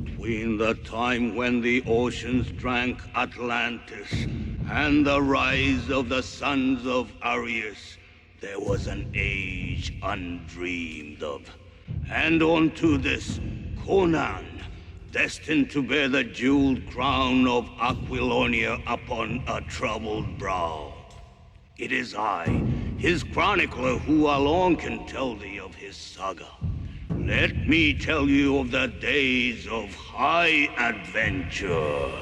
Between the time when the oceans drank Atlantis and the rise of the sons of Arius, there was an age undreamed of. And unto this, Conan, destined to bear the jeweled crown of Aquilonia upon a troubled brow. It is I, his chronicler, who alone can tell thee of his saga. Let me tell you of the days of high adventure.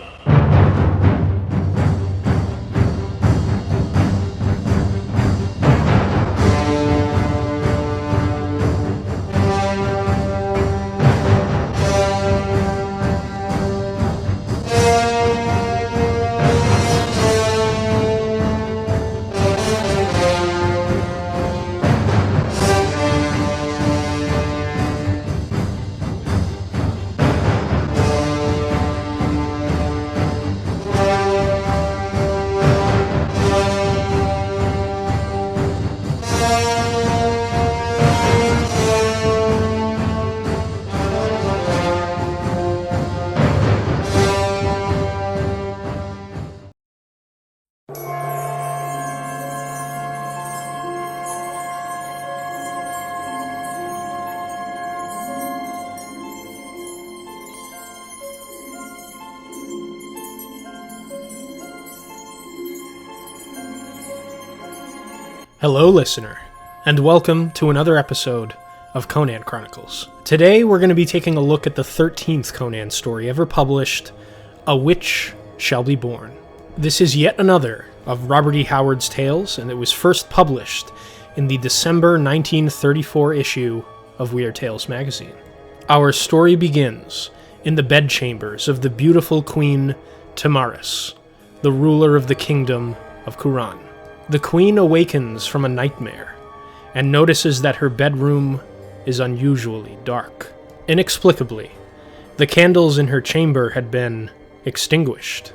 Hello, listener, and welcome to another episode of Conan Chronicles. Today, we're going to be taking a look at the 13th Conan story ever published, A Witch Shall Be Born. This is yet another of Robert E. Howard's tales, and it was first published in the December 1934 issue of Weird Tales magazine. Our story begins in the bedchambers of the beautiful queen Tamaris, the ruler of the kingdom of Kuran. The queen awakens from a nightmare and notices that her bedroom is unusually dark. Inexplicably, the candles in her chamber had been extinguished.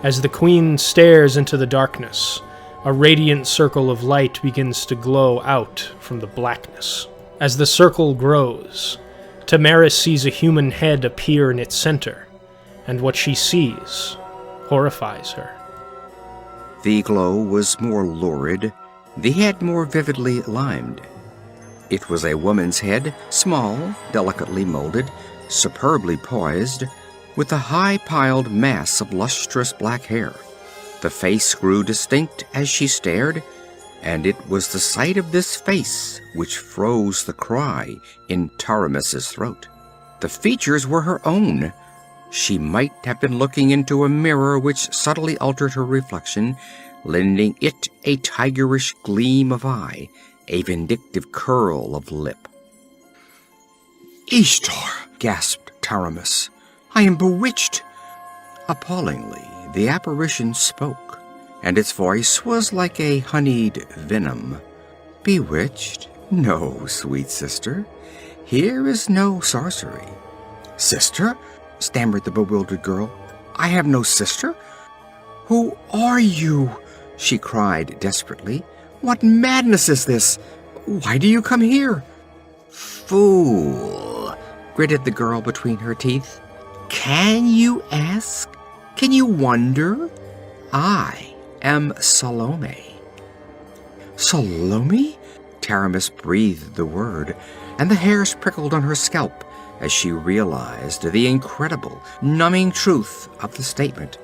As the queen stares into the darkness, a radiant circle of light begins to glow out from the blackness. As the circle grows, Tamaris sees a human head appear in its center, and what she sees horrifies her. The glow was more lurid, the head more vividly limed. It was a woman's head, small, delicately molded, superbly poised, with a high-piled mass of lustrous black hair. The face grew distinct as she stared, and it was the sight of this face which froze the cry in Taramis's throat. The features were her own. She might have been looking into a mirror which subtly altered her reflection, lending it a tigerish gleam of eye, a vindictive curl of lip. "Ishtar!" gasped Taramis. "I am bewitched!" Appallingly, the apparition spoke, and its voice was like a honeyed venom. "Bewitched? No, sweet sister. Here is no sorcery." "Sister?" stammered the bewildered girl. "I have no sister? Who are you?" she cried desperately. "What madness is this? Why do you come here?" "Fool!" gritted the girl between her teeth. "Can you ask? Can you wonder? I am Salome." "Salome?" Taramis breathed the word, and the hairs prickled on her scalp as she realized the incredible, numbing truth of the statement.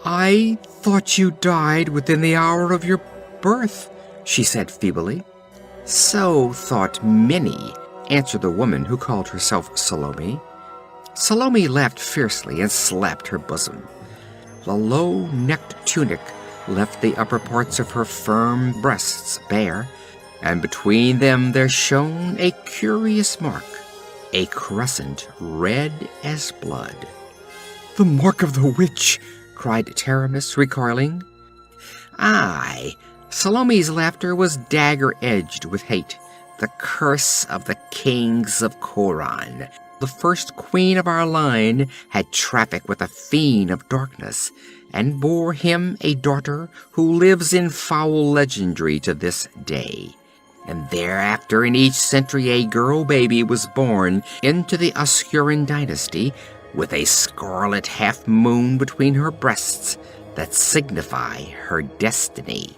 "I thought you died within the hour of your birth," she said feebly. "So thought many," answered the woman who called herself Salome. Salome laughed fiercely and slapped her bosom. The low-necked tunic left the upper parts of her firm breasts bare, and between them there shone a curious mark, a crescent red as blood. "The mark of the witch!" cried Taramis, recoiling. Aye, Salome's laughter was dagger-edged with hate. The curse of the kings of Kuran. The first queen of our line had traffic with a fiend of darkness, and bore him a daughter who lives in foul legendry to this day. And thereafter in each century a girl baby was born into the Oscuran dynasty, with a scarlet half-moon between her breasts that signify her destiny.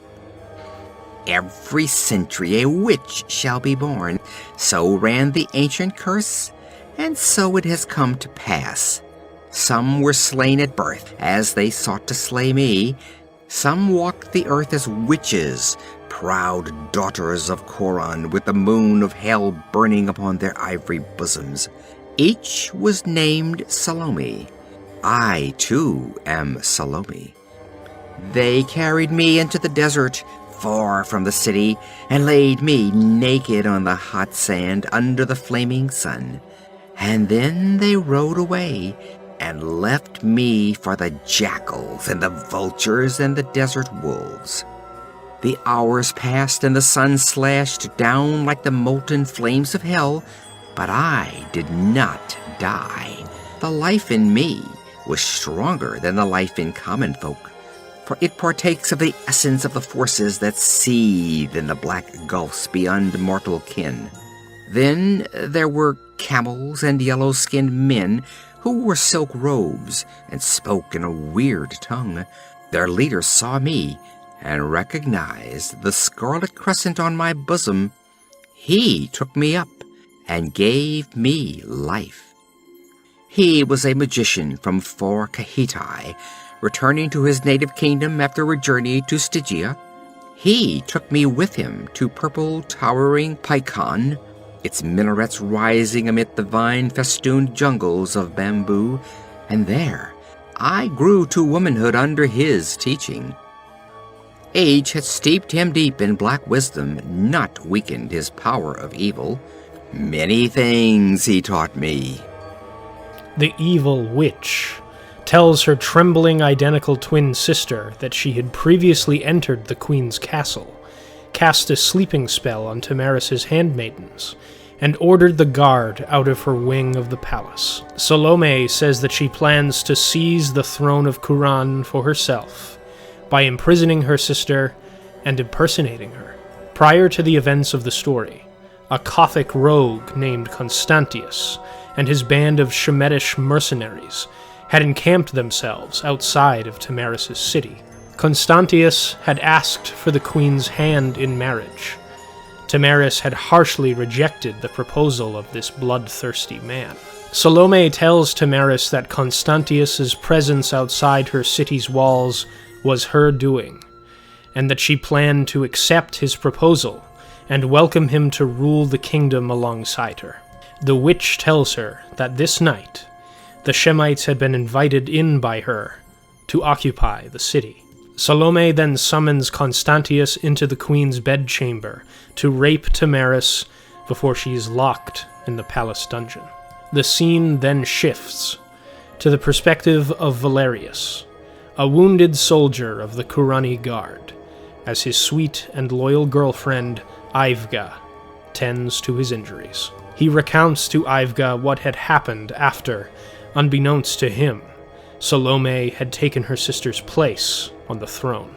Every century a witch shall be born. So ran the ancient curse, and so it has come to pass. Some were slain at birth, as they sought to slay me. Some walked the earth as witches, proud daughters of Kuran, with the moon of hell burning upon their ivory bosoms. Each was named Salome. I, too, am Salome. They carried me into the desert, far from the city, and laid me naked on the hot sand under the flaming sun. And then they rode away and left me for the jackals and the vultures and the desert wolves. The hours passed and the sun slashed down like the molten flames of hell, but I did not die. The life in me was stronger than the life in common folk, for it partakes of the essence of the forces that seethe in the black gulfs beyond mortal kin. Then there were camels and yellow-skinned men who wore silk robes and spoke in a weird tongue. Their leader saw me and recognized the scarlet crescent on my bosom. He took me up and gave me life. He was a magician from far Kahitai, returning to his native kingdom after a journey to Stygia. He took me with him to purple towering Pycon, its minarets rising amid the vine-festooned jungles of bamboo, and there I grew to womanhood under his teaching. Age had steeped him deep in black wisdom, not weakened his power of evil. Many things he taught me. The evil witch tells her trembling identical twin sister that she had previously entered the queen's castle, cast a sleeping spell on Tamaris' handmaidens, and ordered the guard out of her wing of the palace. Salome says that she plans to seize the throne of Kuran for herself by imprisoning her sister and impersonating her. Prior to the events of the story, a Gothic rogue named Constantius and his band of Shemitish mercenaries had encamped themselves outside of Tamaris' city. Constantius had asked for the queen's hand in marriage. Tamaris had harshly rejected the proposal of this bloodthirsty man. Salome tells Tamaris that Constantius's presence outside her city's walls was her doing, and that she planned to accept his proposal and welcome him to rule the kingdom alongside her. The witch tells her that this night, the Shemites had been invited in by her to occupy the city. Salome then summons Constantius into the queen's bedchamber to rape Tamaris before she is locked in the palace dungeon. The scene then shifts to the perspective of Valerius, a wounded soldier of the Kurani Guard, as his sweet and loyal girlfriend, Ivga, tends to his injuries. He recounts to Ivga what had happened after, unbeknownst to him, Salome had taken her sister's place on the throne.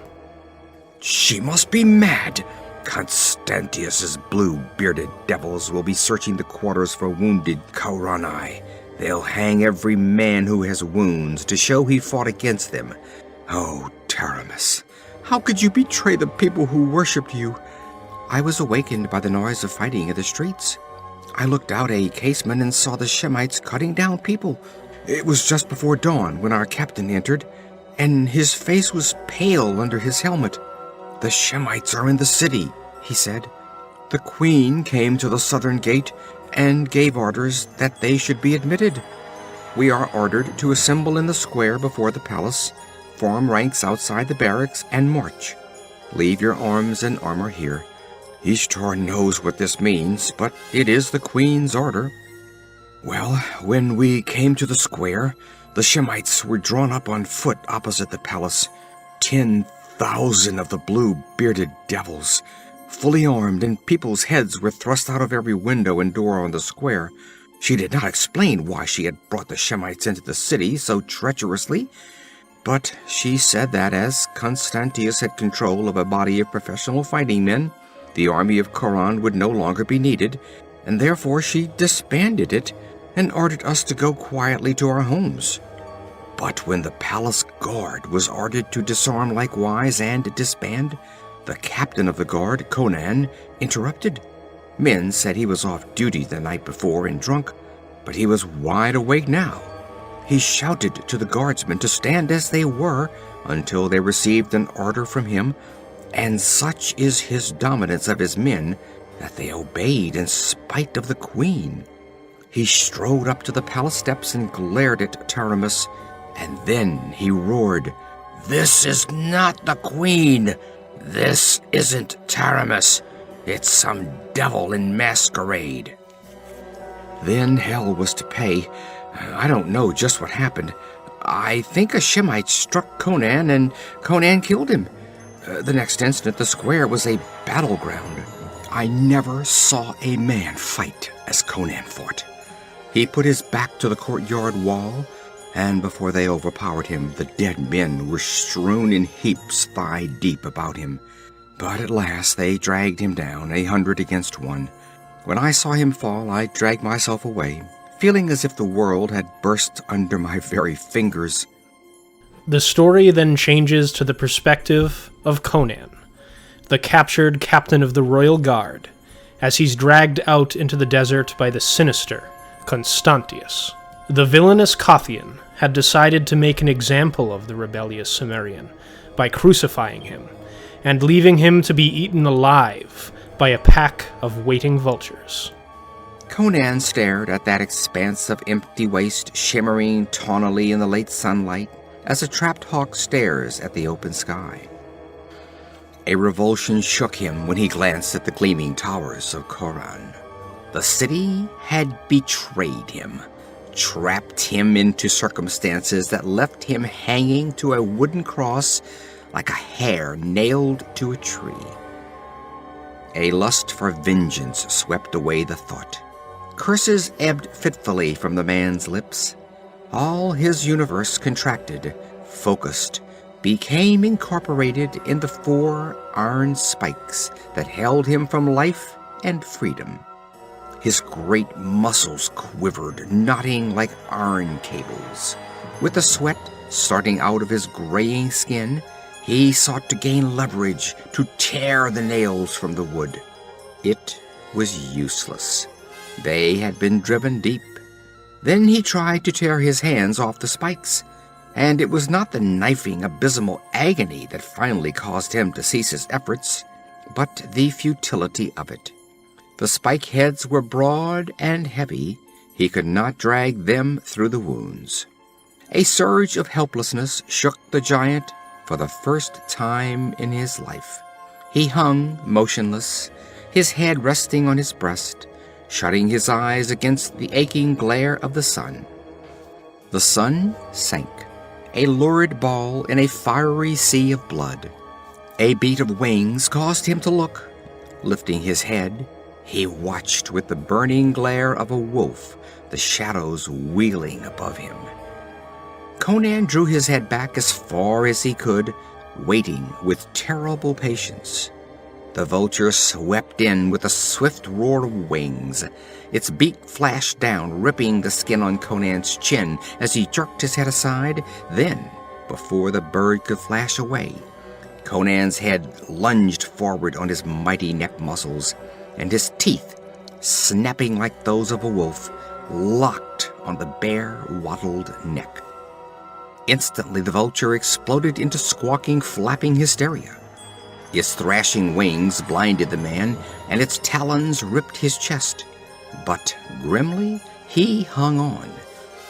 She must be mad. Constantius's blue-bearded devils will be searching the quarters for wounded Kurani. They'll hang every man who has wounds to show he fought against them. Oh, Taramis, how could you betray the people who worshipped you? I was awakened by the noise of fighting in the streets. I looked out a casement and saw the Shemites cutting down people. It was just before dawn when our captain entered, and his face was pale under his helmet. The Shemites are in the city, he said. The queen came to the southern gate and gave orders that they should be admitted. We are ordered to assemble in the square before the palace, form ranks outside the barracks, and march. Leave your arms and armor here. Ishtar knows what this means, but it is the queen's order. Well, when we came to the square, the Shemites were drawn up on foot opposite the palace. 10,000 of the blue-bearded devils, fully armed, and people's heads were thrust out of every window and door on the square. She did not explain why she had brought the Shemites into the city so treacherously, but she said that as Constantius had control of a body of professional fighting men, the army of Kuran would no longer be needed, and therefore she disbanded it, and ordered us to go quietly to our homes. But when the palace guard was ordered to disarm likewise and disband, the captain of the guard, Conan, interrupted. Men said he was off duty the night before and drunk, but he was wide awake now. He shouted to the guardsmen to stand as they were until they received an order from him, and such is his dominance of his men that they obeyed in spite of the queen. He strode up to the palace steps and glared at Tamaris, and then he roared, "This is not the queen! This isn't Tamaris! It's some devil in masquerade!" Then hell was to pay. I don't know just what happened. I think a Shemite struck Conan, and Conan killed him. The next instant, the square was a battleground. I never saw a man fight as Conan fought. He put his back to the courtyard wall, and before they overpowered him, the dead men were strewn in heaps thigh-deep about him. But at last they dragged him down, 100 against 1. When I saw him fall, I dragged myself away, feeling as if the world had burst under my very fingers. The story then changes to the perspective of Conan, the captured captain of the royal guard, as he's dragged out into the desert by the sinister Constantius. The villainous Kothian had decided to make an example of the rebellious Cimmerian by crucifying him, and leaving him to be eaten alive by a pack of waiting vultures. Conan stared at that expanse of empty waste shimmering taunily in the late sunlight as a trapped hawk stares at the open sky. A revulsion shook him when he glanced at the gleaming towers of Kuran. The city had betrayed him, trapped him into circumstances that left him hanging to a wooden cross like a hare nailed to a tree. A lust for vengeance swept away the thought. Curses ebbed fitfully from the man's lips. All his universe contracted, focused, became incorporated in the 4 iron spikes that held him from life and freedom. His great muscles quivered, knotting like iron cables. With the sweat starting out of his graying skin, he sought to gain leverage to tear the nails from the wood. It was useless. They had been driven deep. Then he tried to tear his hands off the spikes, and it was not the knifing, abysmal agony that finally caused him to cease his efforts, but the futility of it. The spike heads were broad and heavy. He could not drag them through the wounds. A surge of helplessness shook the giant for the first time in his life. He hung motionless, his head resting on his breast, shutting his eyes against the aching glare of the sun. The sun sank, a lurid ball in a fiery sea of blood. A beat of wings caused him to look. Lifting his head, he watched with the burning glare of a wolf, the shadows wheeling above him. Conan drew his head back as far as he could, waiting with terrible patience. The vulture swept in with a swift roar of wings. Its beak flashed down, ripping the skin on Conan's chin as he jerked his head aside. Then, before the bird could flash away, Conan's head lunged forward on his mighty neck muscles, and his teeth, snapping like those of a wolf, locked on the bare, wattled neck. Instantly, the vulture exploded into squawking, flapping hysteria. Its thrashing wings blinded the man, and its talons ripped his chest. But grimly, he hung on,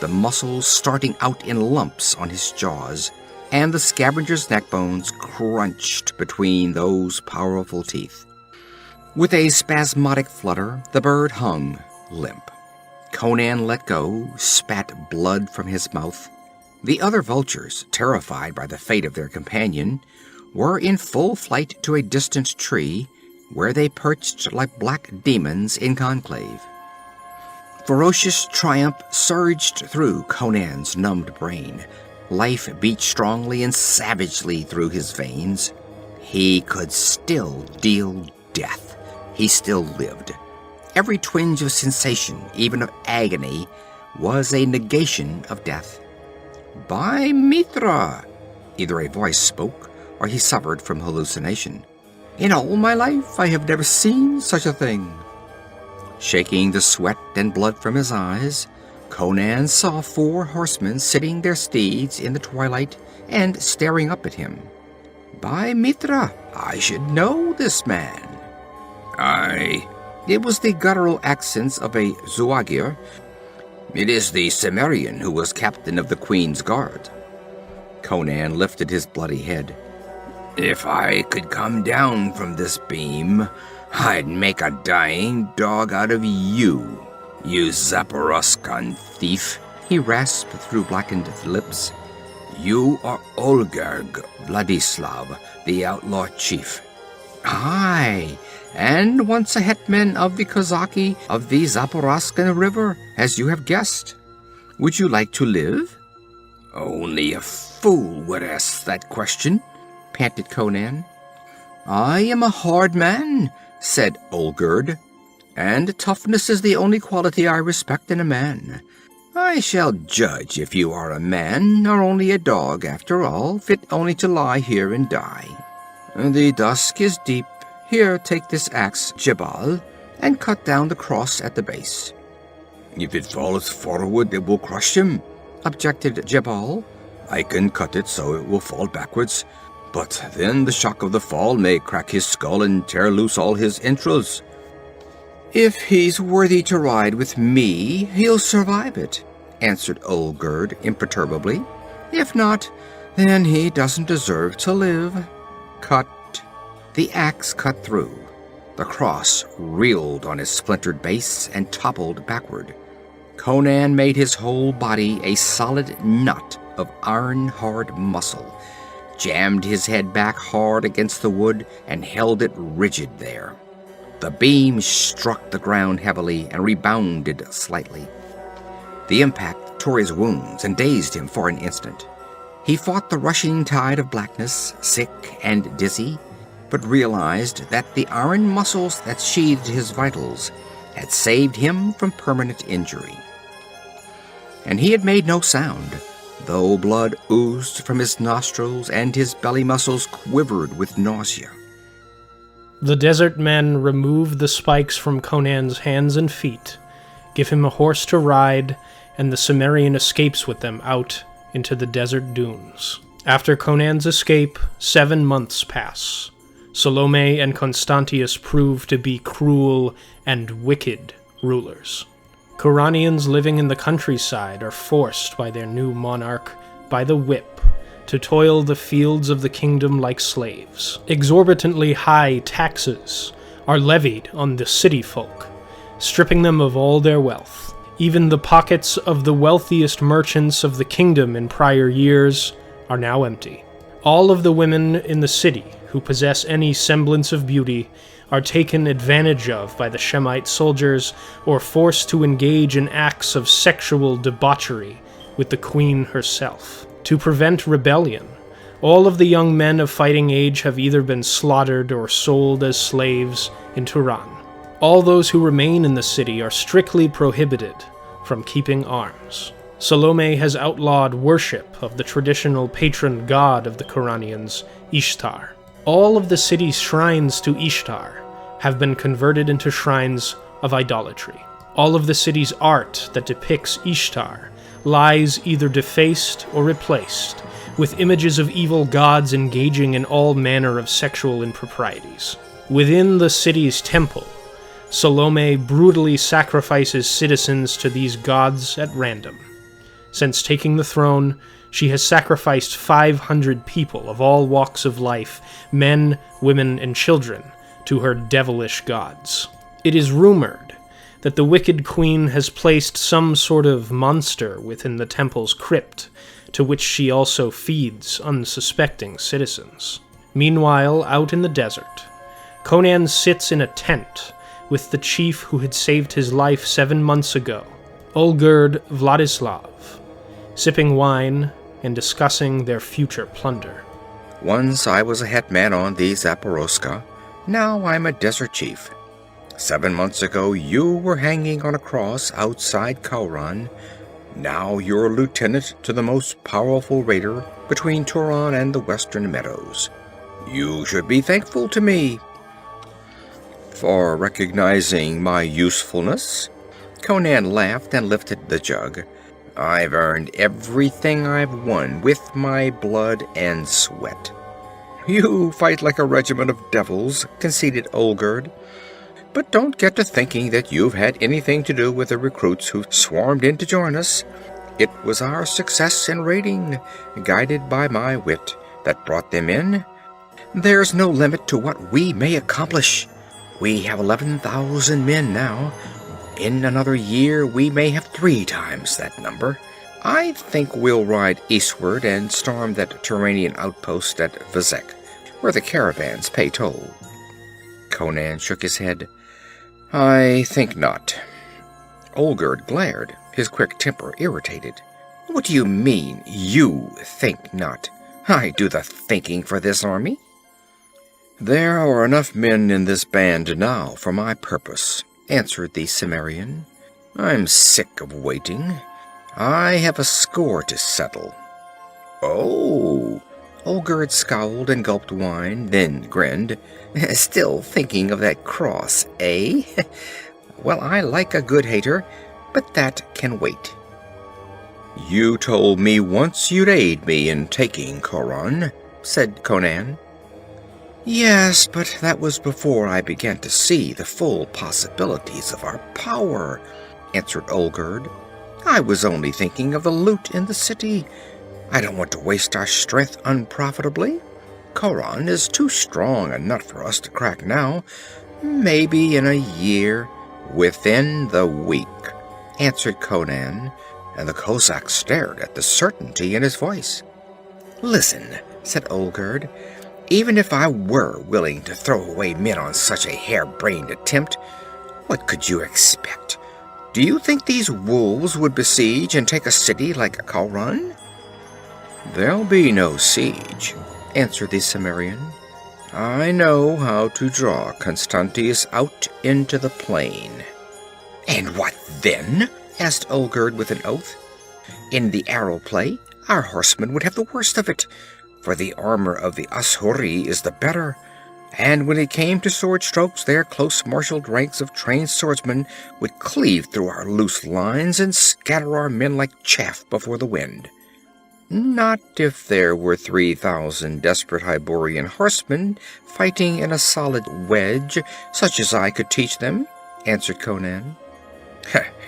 the muscles starting out in lumps on his jaws, and the scavenger's neck bones crunched between those powerful teeth. With a spasmodic flutter, the bird hung, limp. Conan let go, spat blood from his mouth. The other vultures, terrified by the fate of their companion, were in full flight to a distant tree, where they perched like black demons in conclave. Ferocious triumph surged through Conan's numbed brain. Life beat strongly and savagely through his veins. He could still deal death. He still lived. Every twinge of sensation, even of agony, was a negation of death. "By Mithra!" Either a voice spoke, or he suffered from hallucination. "In all my life I have never seen such a thing." Shaking the sweat and blood from his eyes, Conan saw 4 horsemen sitting their steeds in the twilight and staring up at him. "By Mithra, I should know this man." "Aye." It was the guttural accents of a Zuagir. "It is the Cimmerian who was captain of the Queen's Guard." Conan lifted his bloody head. "If I could come down from this beam, I'd make a dying dog out of you, you Zaporoskan thief," he rasped through blackened lips. "You are Olgerg Vladislav, the outlaw chief." "Aye, and once a hetman of the Kozaki of the Zaporoskan River, as you have guessed. Would you like to live?" "Only a fool would ask that question," panted Conan. "I am a hard man," said Olgerd, "and toughness is the only quality I respect in a man. I shall judge if you are a man or only a dog, after all, fit only to lie here and die. The dusk is deep. Here, take this axe, Jebal, and cut down the cross at the base." "If it falls forward, it will crush him," objected Jebal. "I can cut it so it will fall backwards, but then the shock of the fall may crack his skull and tear loose all his entrails." "If he's worthy to ride with me, he'll survive it," answered Olgerd imperturbably. "If not, then he doesn't deserve to live." Cut. The axe cut through. The cross reeled on its splintered base and toppled backward. Conan made his whole body a solid knot of iron-hard muscle, jammed his head back hard against the wood, and held it rigid there. The beam struck the ground heavily and rebounded slightly. The impact tore his wounds and dazed him for an instant. He fought the rushing tide of blackness, sick and dizzy, but realized that the iron muscles that sheathed his vitals had saved him from permanent injury. And he had made no sound, though blood oozed from his nostrils and his belly muscles quivered with nausea. The desert men remove the spikes from Conan's hands and feet, give him a horse to ride, and the Cimmerian escapes with them out into the desert dunes. After Conan's escape, 7 months pass. Salome and Constantius prove to be cruel and wicked rulers. Kuranians living in the countryside are forced by their new monarch, by the whip, to toil the fields of the kingdom like slaves. Exorbitantly high taxes are levied on the city folk, stripping them of all their wealth. Even the pockets of the wealthiest merchants of the kingdom in prior years are now empty. All of the women in the city who possess any semblance of beauty are taken advantage of by the Shemite soldiers or forced to engage in acts of sexual debauchery with the queen herself. To prevent rebellion, all of the young men of fighting age have either been slaughtered or sold as slaves in Turan. All those who remain in the city are strictly prohibited from keeping arms. Salome has outlawed worship of the traditional patron god of the Kuranians, Ishtar. All of the city's shrines to Ishtar have been converted into shrines of idolatry. All of the city's art that depicts Ishtar lies either defaced or replaced with images of evil gods engaging in all manner of sexual improprieties. Within the city's temple, Salome brutally sacrifices citizens to these gods at random. Since taking the throne, she has sacrificed 500 people of all walks of life, men, women, and children, to her devilish gods. It is rumored that the wicked queen has placed some sort of monster within the temple's crypt, to which she also feeds unsuspecting citizens. Meanwhile, out in the desert, Conan sits in a tent with the chief who had saved his life 7 months ago, Olgerd Vladislav, sipping wine and discussing their future plunder. "Once I was a hetman on the Zaporoska. Now I'm a desert chief. 7 months ago you were hanging on a cross outside Kuran. Now you're lieutenant to the most powerful raider between Turan and the Western Meadows. You should be thankful to me." "For recognizing my usefulness?" Conan laughed and lifted the jug. "I've earned everything I've won with my blood and sweat." "You fight like a regiment of devils," conceded Olgerd. "But don't get to thinking that you've had anything to do with the recruits who swarmed in to join us. It was our success in raiding, guided by my wit, that brought them in. There's no limit to what we may accomplish. We have 11,000 men now. In another year, we may have 3 times that number. I think we'll ride eastward and storm that Turanian outpost at Vizek, where the caravans pay toll." Conan shook his head. "I think not." Olgerd glared, his quick temper irritated. "What do you mean, you think not? I do the thinking for this army." "There are enough men in this band now for my purpose," answered the Cimmerian. "I'm sick of waiting. I have a score to settle." "Oh!" Olgerd scowled and gulped wine, then grinned. "Still thinking of that cross, eh? Well, I like a good hater, but that can wait." "You told me once you'd aid me in taking Kuran," said Conan. "Yes, but that was before I began to see the full possibilities of our power," answered Olgerd. "I was only thinking of the loot in the city. I don't want to waste our strength unprofitably. Kuran is too strong a nut for us to crack now. Maybe in a year." "Within the week," answered Conan, and the Kozak stared at the certainty in his voice. "Listen," said Olgerd, "even if I were willing to throw away men on such a harebrained attempt, what could you expect? Do you think these wolves would besiege and take a city like Kuran?" "There'll be no siege," answered the Cimmerian. "I know how to draw Constantius out into the plain." "And what then?" asked Olgerd with an oath. "In the arrow play, our horsemen would have the worst of it, for the armor of the Ashuri is the better, and when it came to sword strokes, their close-marshaled ranks of trained swordsmen would cleave through our loose lines and scatter our men like chaff before the wind." "Not if there were 3,000 desperate Hyborian horsemen fighting in a solid wedge, such as I could teach them," answered Conan.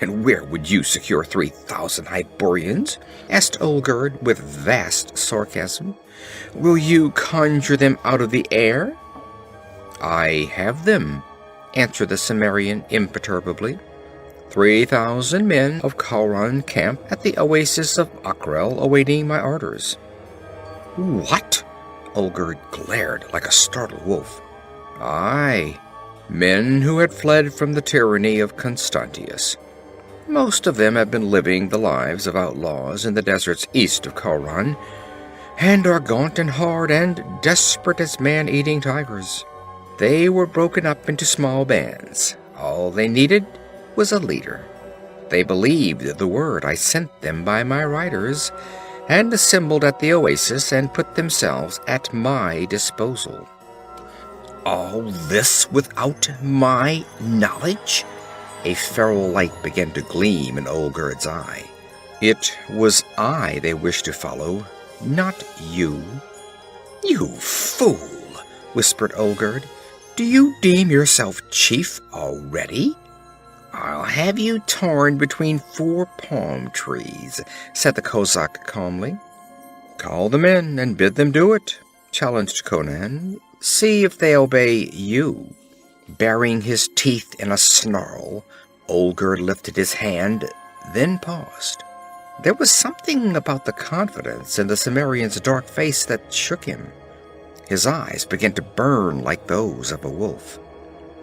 "And where would you secure 3,000 Hyborians?" asked Olgerd with vast sarcasm. "Will you conjure them out of the air?" "I have them," answered the Cimmerian imperturbably. 3,000 men of Kuran camp at the oasis of Akrel awaiting my orders." "What?" Olgerd glared like a startled wolf. "Aye, men who had fled from the tyranny of Constantius. Most of them have been living the lives of outlaws in the deserts east of Kuran, and are gaunt and hard and desperate as man-eating tigers. They were broken up into small bands. All they needed was a leader. They believed the word I sent them by my riders, and assembled at the oasis and put themselves at my disposal." "All this without my knowledge?" A feral light began to gleam in Olgerd's eye. "It was I they wished to follow, not you." "You fool!" whispered Olgerd. "Do you deem yourself chief already?" "I'll have you torn between 4 palm trees," said the Kozak calmly. "Call them in and bid them do it," challenged Conan. "See if they obey you." Baring his teeth in a snarl, Olgerd lifted his hand, then paused. There was something about the confidence in the Cimmerian's dark face that shook him. His eyes began to burn like those of a wolf.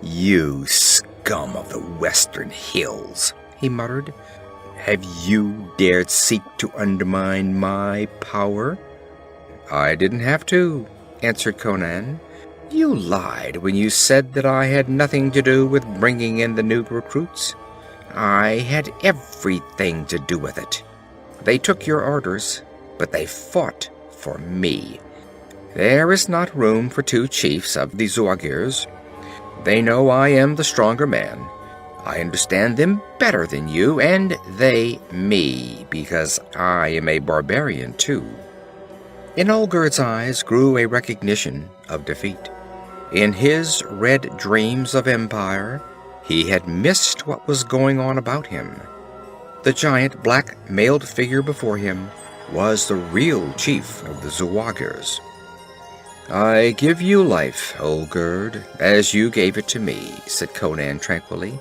"You scum of the western hills," he muttered. "Have you dared seek to undermine my power?" "I didn't have to," answered Conan. "You lied when you said that I had nothing to do with bringing in the new recruits. I had everything to do with it. They took your orders, but they fought for me. There is not room for two chiefs of the Zuagirs. They know I am the stronger man. I understand them better than you, and they me, because I am a barbarian too." In Olgird's eyes grew a recognition of defeat. In his red dreams of empire, he had missed what was going on about him. The giant black mailed figure before him was the real chief of the Zuagirs. "I give you life, Olgird, as you gave it to me," said Conan tranquilly.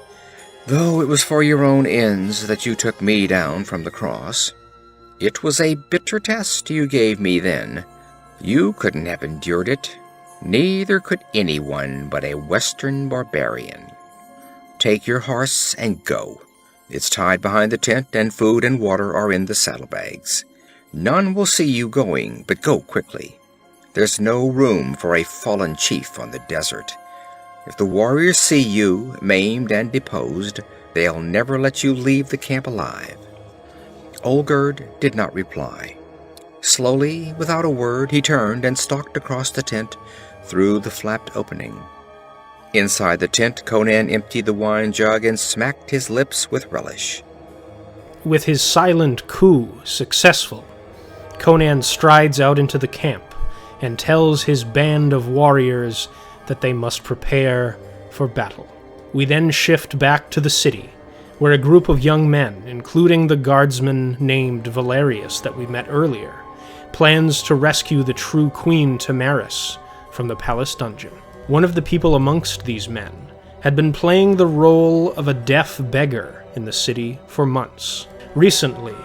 "Though it was for your own ends that you took me down from the cross. It was a bitter test you gave me then. You couldn't have endured it. Neither could anyone but a Western barbarian. Take your horse and go. It's tied behind the tent, and food and water are in the saddlebags. None will see you going, but go quickly. There's no room for a fallen chief on the desert. If the warriors see you, maimed and deposed, they'll never let you leave the camp alive." Olgird did not reply. Slowly, without a word, he turned and stalked across the tent through the flapped opening. Inside the tent, Conan emptied the wine jug and smacked his lips with relish. With his silent coup successful, Conan strides out into the camp and tells his band of warriors that they must prepare for battle. We then shift back to the city, where a group of young men, including the guardsman named Valerius that we met earlier, plans to rescue the true queen Tamaris from the palace dungeon. One of the people amongst these men had been playing the role of a deaf beggar in the city for months. Recently,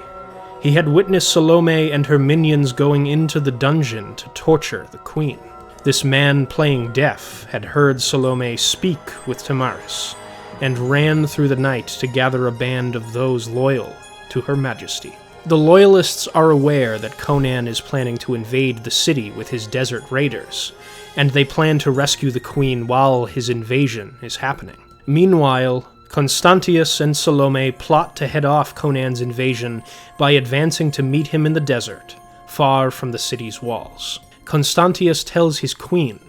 he had witnessed Salome and her minions going into the dungeon to torture the queen. This man playing deaf had heard Salome speak with Tamaris, and ran through the night to gather a band of those loyal to her majesty. The loyalists are aware that Conan is planning to invade the city with his desert raiders, and they plan to rescue the queen while his invasion is happening. Meanwhile, Constantius and Salome plot to head off Conan's invasion by advancing to meet him in the desert, far from the city's walls. Constantius tells his queen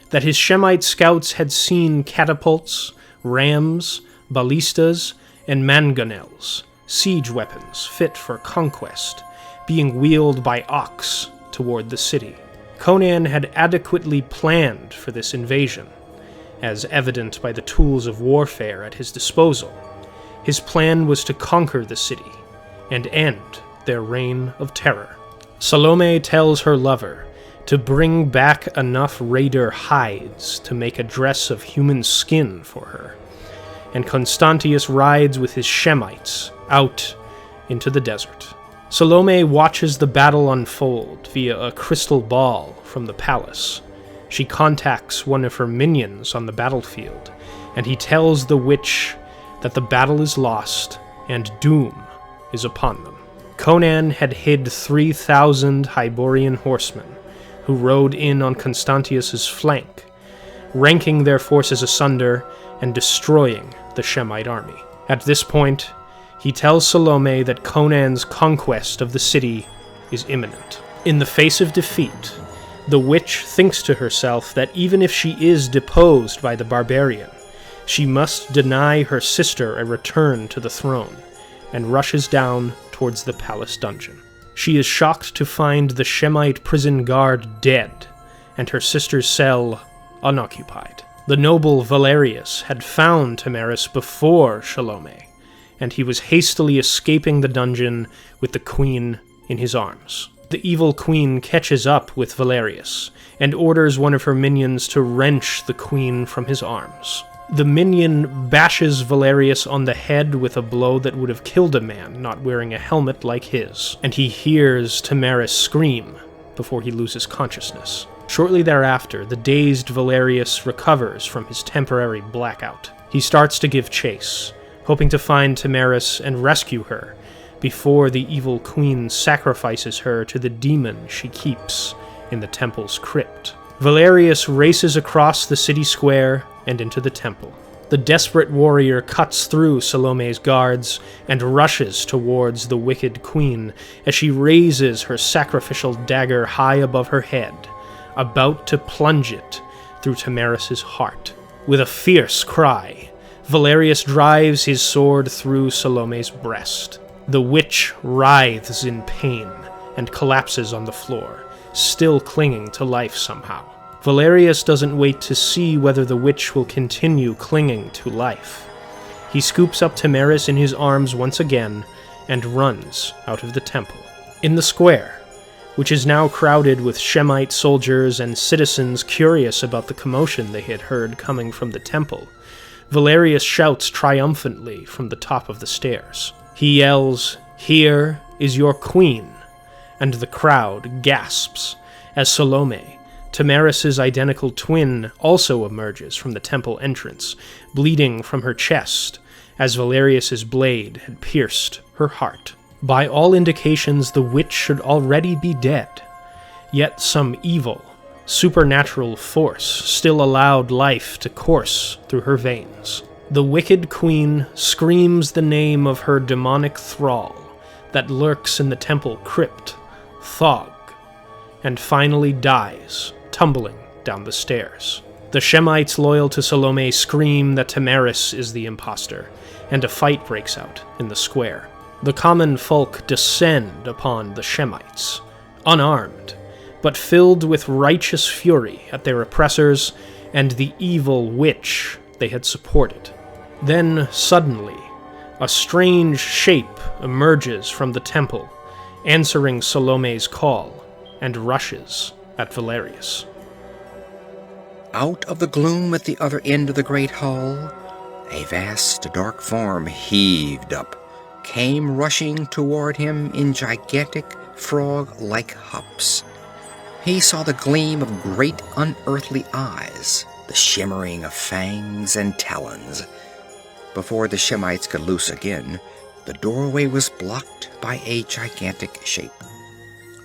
that his Shemite scouts had seen catapults, rams, ballistas, and mangonels, siege weapons fit for conquest, being wheeled by ox toward the city. Conan had adequately planned for this invasion, as evident by the tools of warfare at his disposal. His plan was to conquer the city and end their reign of terror. Salome tells her lover to bring back enough raider hides to make a dress of human skin for her, and Constantius rides with his Shemites out into the desert. Salome watches the battle unfold via a crystal ball from the palace. She contacts one of her minions on the battlefield, and he tells the witch that the battle is lost and doom is upon them. Conan had hid 3,000 Hyborian horsemen, who rode in on Constantius's flank, ranking their forces asunder and destroying the Shemite army. At this point, he tells Salome that Conan's conquest of the city is imminent. In the face of defeat, the witch thinks to herself that even if she is deposed by the barbarian, she must deny her sister a return to the throne, and rushes down towards the palace dungeon. She is shocked to find the Shemite prison guard dead, and her sister's cell unoccupied. The noble Valerius had found Tamaris before Salome, and he was hastily escaping the dungeon with the queen in his arms. The evil queen catches up with Valerius, and orders one of her minions to wrench the queen from his arms. The minion bashes Valerius on the head with a blow that would have killed a man not wearing a helmet like his, and he hears Tamaris scream before he loses consciousness. Shortly thereafter, the dazed Valerius recovers from his temporary blackout. He starts to give chase, hoping to find Tamaris and rescue her before the evil queen sacrifices her to the demon she keeps in the temple's crypt. Valerius races across the city square and into the temple. The desperate warrior cuts through Salome's guards and rushes towards the wicked queen as she raises her sacrificial dagger high above her head, about to plunge it through Tamaris' heart. With a fierce cry, Valerius drives his sword through Salome's breast. The witch writhes in pain and collapses on the floor, still clinging to life somehow. Valerius doesn't wait to see whether the witch will continue clinging to life. He scoops up Tamaris in his arms once again and runs out of the temple. In the square, which is now crowded with Shemite soldiers and citizens curious about the commotion they had heard coming from the temple, Valerius shouts triumphantly from the top of the stairs. He yells, "Here is your queen," and the crowd gasps as Salome, Tamaris' identical twin, also emerges from the temple entrance, bleeding from her chest as Valerius' blade had pierced her heart. By all indications, the witch should already be dead, yet some evil, supernatural force still allowed life to course through her veins. The wicked queen screams the name of her demonic thrall that lurks in the temple crypt, Thog, and finally dies, tumbling down the stairs. The Shemites loyal to Salome scream that Tamaris is the imposter, and a fight breaks out in the square. The common folk descend upon the Shemites, unarmed, but filled with righteous fury at their oppressors and the evil witch they had supported. Then, suddenly, a strange shape emerges from the temple, answering Salome's call, and rushes at Valerius. Out of the gloom at the other end of the great hall, a vast dark form heaved up, came rushing toward him in gigantic frog-like hops. He saw the gleam of great unearthly eyes, the shimmering of fangs and talons. Before the Shemites could loose again, the doorway was blocked by a gigantic shape.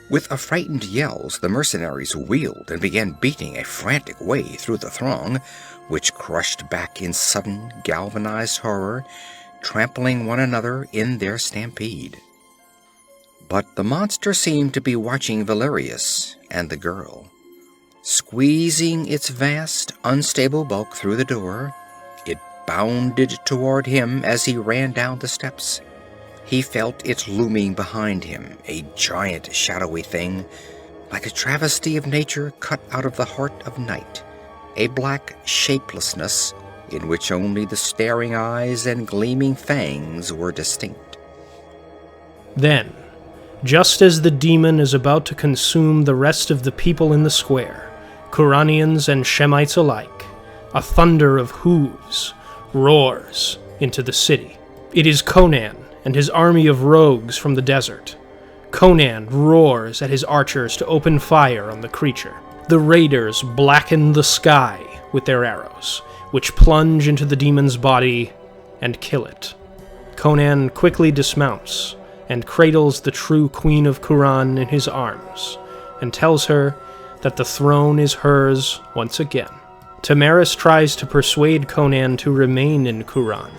With affrighted yells, the mercenaries wheeled and began beating a frantic way through the throng, which crushed back in sudden, galvanized horror, trampling one another in their stampede. But the monster seemed to be watching Valerius and the girl. Squeezing its vast, unstable bulk through the door, it bounded toward him as he ran down the steps. He felt it looming behind him, a giant, shadowy thing, like a travesty of nature cut out of the heart of night, a black shapelessness in which only the staring eyes and gleaming fangs were distinct. Then, just as the demon is about to consume the rest of the people in the square, Kuranians and Shemites alike, a thunder of hooves roars into the city. It is Conan and his army of rogues from the desert. Conan roars at his archers to open fire on the creature. The raiders blacken the sky with their arrows, which plunge into the demon's body and kill it. Conan quickly dismounts and cradles the true Queen of Kuran in his arms, and tells her that the throne is hers once again. Tamaris tries to persuade Conan to remain in Kuran,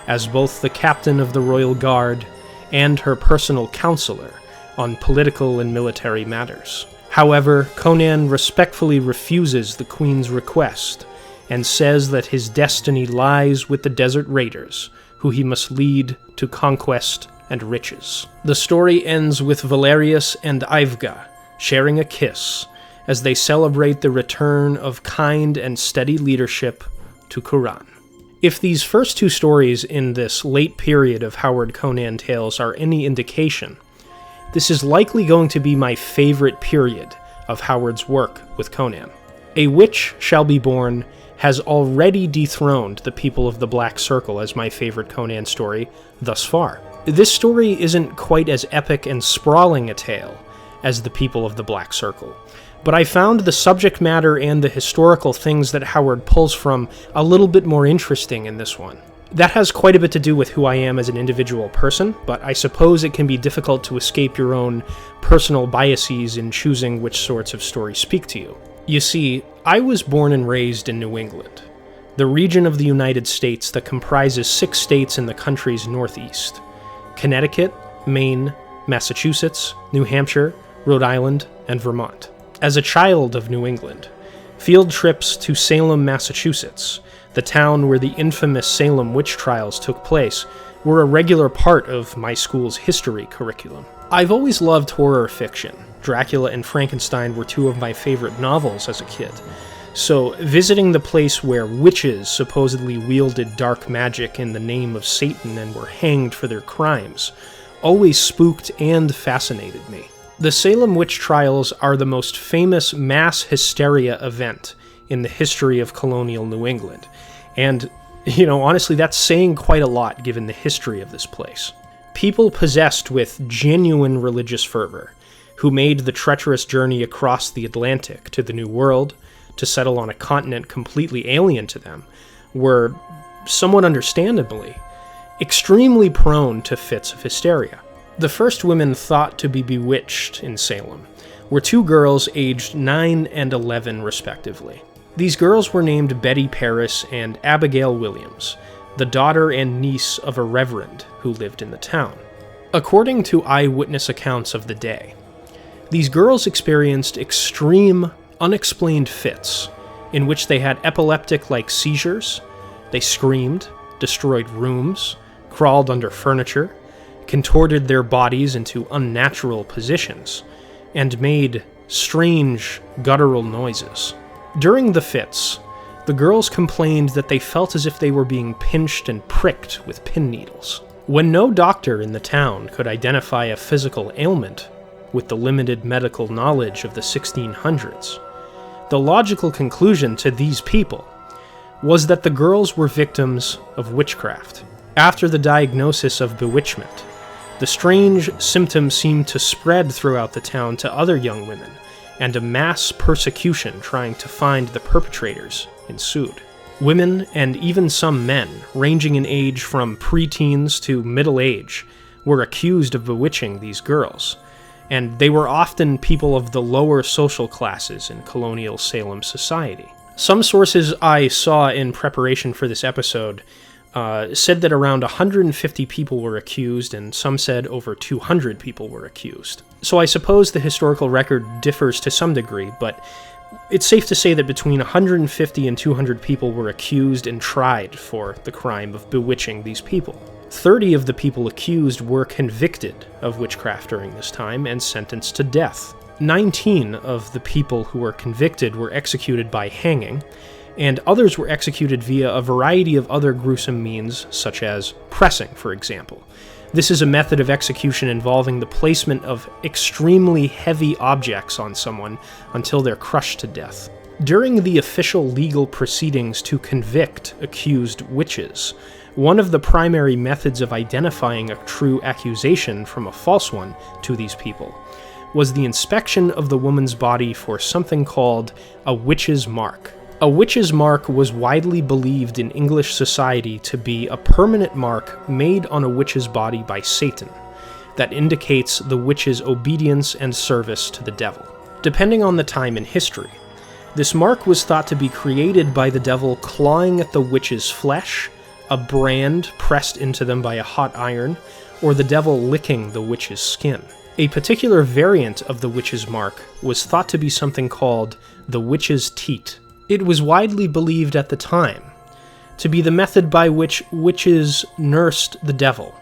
as both the captain of the royal guard and her personal counselor on political and military matters. However, Conan respectfully refuses the queen's request and says that his destiny lies with the desert raiders, who he must lead to conquest and riches. The story ends with Valerius and Ivga sharing a kiss as they celebrate the return of kind and steady leadership to Kuran. If these first two stories in this late period of Howard Conan tales are any indication, this is likely going to be my favorite period of Howard's work with Conan. A Witch Shall Be Born has already dethroned The People of the Black Circle as my favorite Conan story thus far. This story isn't quite as epic and sprawling a tale as The People of the Black Circle, but I found the subject matter and the historical things that Howard pulls from a little bit more interesting in this one. That has quite a bit to do with who I am as an individual person, but I suppose it can be difficult to escape your own personal biases in choosing which sorts of stories speak to you. You see, I was born and raised in New England, the region of the United States that comprises 6 states in the country's northeast: Connecticut, Maine, Massachusetts, New Hampshire, Rhode Island, and Vermont. As a child of New England, field trips to Salem, Massachusetts, the town where the infamous Salem witch trials took place, were a regular part of my school's history curriculum. I've always loved horror fiction. Dracula and Frankenstein were 2 of my favorite novels as a kid. So, visiting the place where witches supposedly wielded dark magic in the name of Satan and were hanged for their crimes always spooked and fascinated me. The Salem witch trials are the most famous mass hysteria event in the history of colonial New England. And, honestly, that's saying quite a lot given the history of this place. People possessed with genuine religious fervor, who made the treacherous journey across the Atlantic to the New World to settle on a continent completely alien to them, were, somewhat understandably, extremely prone to fits of hysteria. The first women thought to be bewitched in Salem were 2 girls aged 9 and 11 respectively. These girls were named Betty Paris and Abigail Williams, the daughter and niece of a reverend who lived in the town. According to eyewitness accounts of the day, these girls experienced extreme, unexplained fits in which they had epileptic-like seizures, they screamed, destroyed rooms, crawled under furniture, contorted their bodies into unnatural positions, and made strange, guttural noises. During the fits, the girls complained that they felt as if they were being pinched and pricked with pin needles. When no doctor in the town could identify a physical ailment with the limited medical knowledge of the 1600s, the logical conclusion to these people was that the girls were victims of witchcraft. After the diagnosis of bewitchment, the strange symptoms seemed to spread throughout the town to other young women, and a mass persecution trying to find the perpetrators ensued. Women, and even some men, ranging in age from preteens to middle age, were accused of bewitching these girls, and they were often people of the lower social classes in colonial Salem society. Some sources I saw in preparation for this episode said that around 150 people were accused, and some said over 200 people were accused. So I suppose the historical record differs to some degree, but it's safe to say that between 150 and 200 people were accused and tried for the crime of bewitching these people. 30 of the people accused were convicted of witchcraft during this time and sentenced to death. 19 of the people who were convicted were executed by hanging, and others were executed via a variety of other gruesome means, such as pressing, for example. This is a method of execution involving the placement of extremely heavy objects on someone until they're crushed to death. During the official legal proceedings to convict accused witches, one of the primary methods of identifying a true accusation from a false one to these people was the inspection of the woman's body for something called a witch's mark. A witch's mark was widely believed in English society to be a permanent mark made on a witch's body by Satan that indicates the witch's obedience and service to the devil. Depending on the time in history, this mark was thought to be created by the devil clawing at the witch's flesh, a brand pressed into them by a hot iron, or the devil licking the witch's skin. A particular variant of the witch's mark was thought to be something called the witch's teat. It was widely believed at the time to be the method by which witches nursed the devil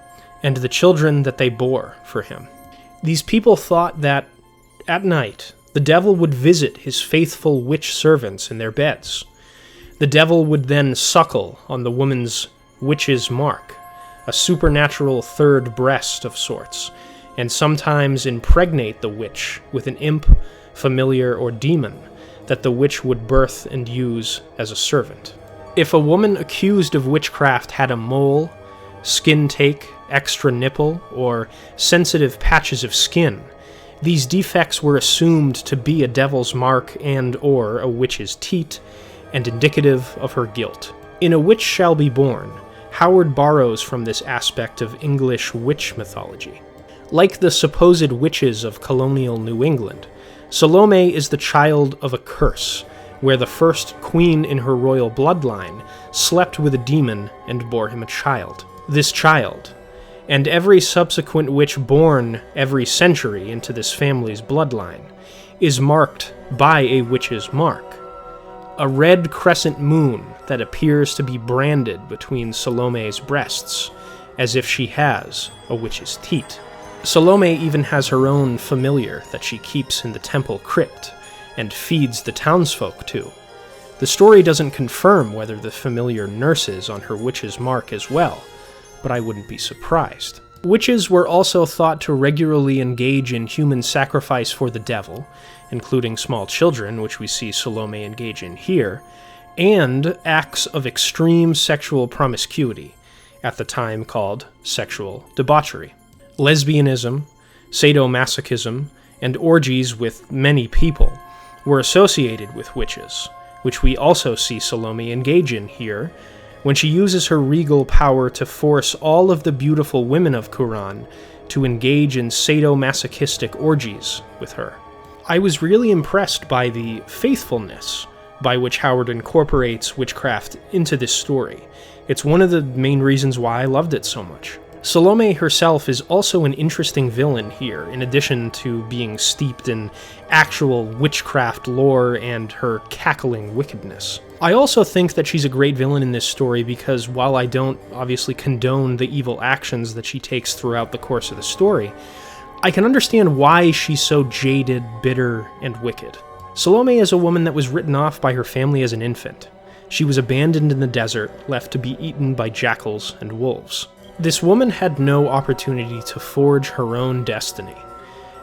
and the children that they bore for him. These people thought that, at night, the devil would visit his faithful witch servants in their beds. The devil would then suckle on the woman's witch's mark, a supernatural third breast of sorts, and sometimes impregnate the witch with an imp, familiar, or demon that the witch would birth and use as a servant. If a woman accused of witchcraft had a mole, skin take, extra nipple, or sensitive patches of skin, these defects were assumed to be a devil's mark and/or a witch's teat, and indicative of her guilt. In A Witch Shall Be Born, Howard borrows from this aspect of English witch mythology. Like the supposed witches of colonial New England, Salome is the child of a curse, where the first queen in her royal bloodline slept with a demon and bore him a child. This child, and every subsequent witch born every century into this family's bloodline, is marked by a witch's mark, a red crescent moon that appears to be branded between Salome's breasts, as if she has a witch's teat. Salome even has her own familiar that she keeps in the temple crypt and feeds the townsfolk to. The story doesn't confirm whether the familiar nurses on her witch's mark as well, but I wouldn't be surprised. Witches were also thought to regularly engage in human sacrifice for the devil, including small children, which we see Salome engage in here, and acts of extreme sexual promiscuity, at the time called sexual debauchery. Lesbianism, sadomasochism, and orgies with many people were associated with witches, which we also see Salome engage in here, when she uses her regal power to force all of the beautiful women of Kuran to engage in sadomasochistic orgies with her. I was really impressed by the faithfulness by which Howard incorporates witchcraft into this story. It's one of the main reasons why I loved it so much. Salome herself is also an interesting villain here, in addition to being steeped in actual witchcraft lore and her cackling wickedness. I also think that she's a great villain in this story because while I don't obviously condone the evil actions that she takes throughout the course of the story, I can understand why she's so jaded, bitter, and wicked. Salome is a woman that was written off by her family as an infant. She was abandoned in the desert, left to be eaten by jackals and wolves. This woman had no opportunity to forge her own destiny.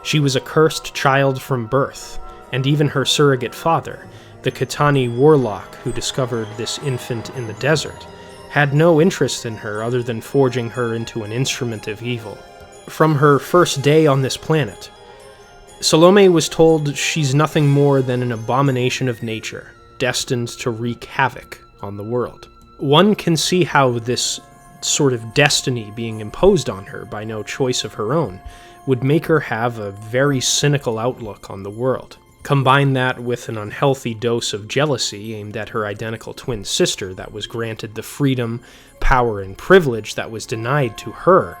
She was a cursed child from birth, and even her surrogate father, the Kitani warlock who discovered this infant in the desert, had no interest in her other than forging her into an instrument of evil. From her first day on this planet, Salome was told she's nothing more than an abomination of nature, destined to wreak havoc on the world. One can see how this sort of destiny being imposed on her by no choice of her own would make her have a very cynical outlook on the world. Combine that with an unhealthy dose of jealousy aimed at her identical twin sister that was granted the freedom, power, and privilege that was denied to her.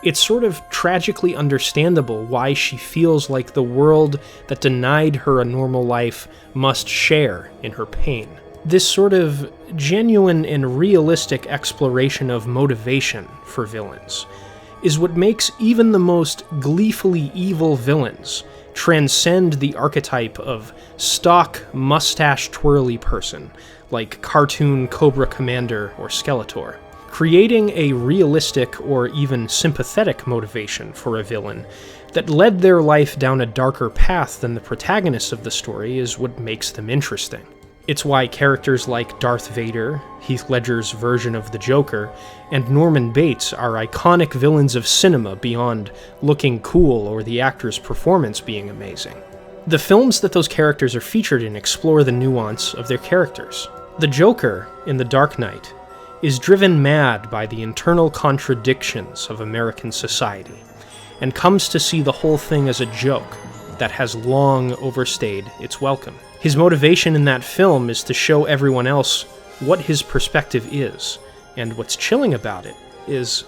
It's sort of tragically understandable why she feels like the world that denied her a normal life must share in her pain. This sort of genuine and realistic exploration of motivation for villains is what makes even the most gleefully evil villains transcend the archetype of stock mustache-twirly person, like cartoon Cobra Commander or Skeletor. Creating a realistic or even sympathetic motivation for a villain that led their life down a darker path than the protagonists of the story is what makes them interesting. It's why characters like Darth Vader, Heath Ledger's version of the Joker, and Norman Bates are iconic villains of cinema beyond looking cool or the actor's performance being amazing. The films that those characters are featured in explore the nuance of their characters. The Joker, in The Dark Knight, is driven mad by the internal contradictions of American society, and comes to see the whole thing as a joke that has long overstayed its welcome. His motivation in that film is to show everyone else what his perspective is, and what's chilling about it is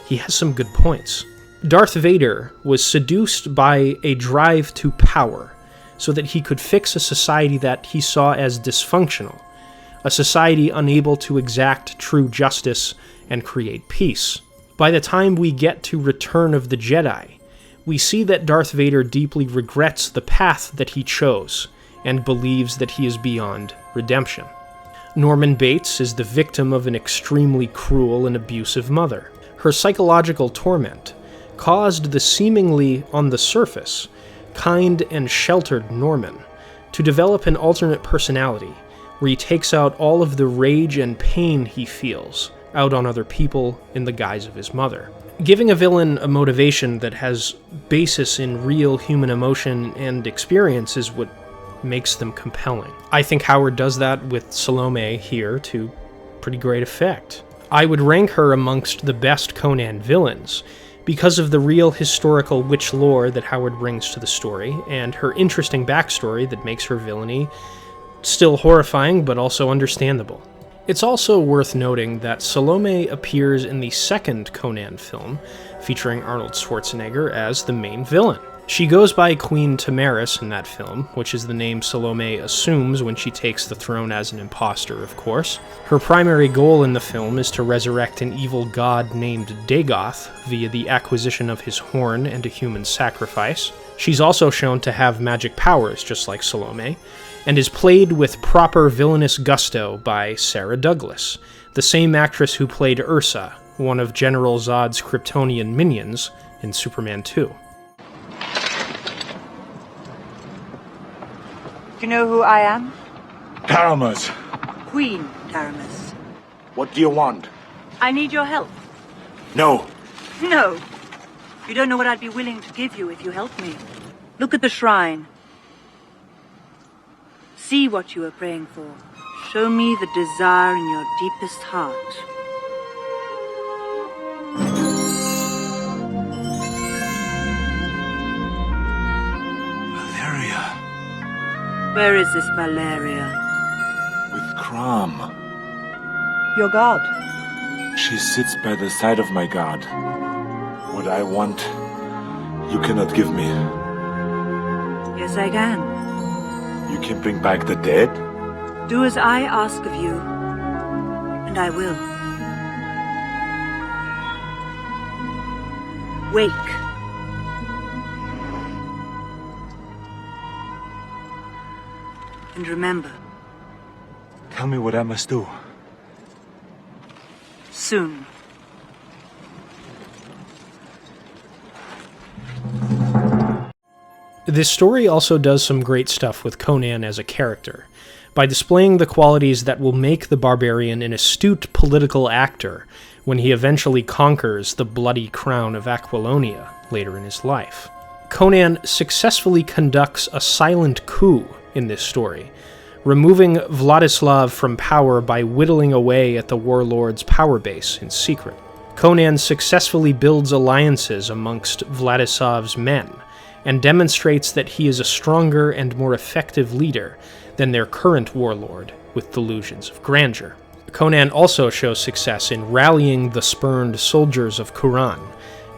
he has some good points. Darth Vader was seduced by a drive to power so that he could fix a society that he saw as dysfunctional, a society unable to exact true justice and create peace. By the time we get to Return of the Jedi, we see that Darth Vader deeply regrets the path that he chose, and believes that he is beyond redemption. Norman Bates is the victim of an extremely cruel and abusive mother. Her psychological torment caused the seemingly, on the surface, kind and sheltered Norman to develop an alternate personality where he takes out all of the rage and pain he feels out on other people in the guise of his mother. Giving a villain a motivation that has basis in real human emotion and experience is what makes them compelling. I think Howard does that with Salome here to pretty great effect. I would rank her amongst the best Conan villains because of the real historical witch lore that Howard brings to the story, and her interesting backstory that makes her villainy Still horrifying, but also understandable. It's also worth noting that Salome appears in the second Conan film, featuring Arnold Schwarzenegger as the main villain. She goes by Queen Tamaris in that film, which is the name Salome assumes when she takes the throne as an imposter, of course. Her primary goal in the film is to resurrect an evil god named Dagoth via the acquisition of his horn and a human sacrifice. She's also shown to have magic powers, just like Salome, and is played with proper villainous gusto by Sarah Douglas, the same actress who played Ursa, one of General Zod's Kryptonian minions in Superman 2. Do you know who I am? Taramis, Queen Taramis. what do you want? I need your help. No. No. You don't know what I'd be willing to give you if you helped me. Look at the shrine. See what you are praying for. Show me the desire in your deepest heart. Valeria. Where is this Valeria? With Crom. Your god. She sits by the side of my god. What I want, you cannot give me. Yes, I can. You can bring back the dead? Do as I ask of you, and I will. Wake. And remember, Tell me what I must do. soon. This story also does some great stuff with Conan as a character, by displaying the qualities that will make the barbarian an astute political actor when he eventually conquers the bloody crown of Aquilonia later in his life. Conan successfully conducts a silent coup in this story, removing Vladislav from power by whittling away at the warlord's power base in secret. Conan successfully builds alliances amongst Vladislav's men, and demonstrates that he is a stronger and more effective leader than their current warlord with delusions of grandeur. Conan also shows success in rallying the spurned soldiers of Kuran,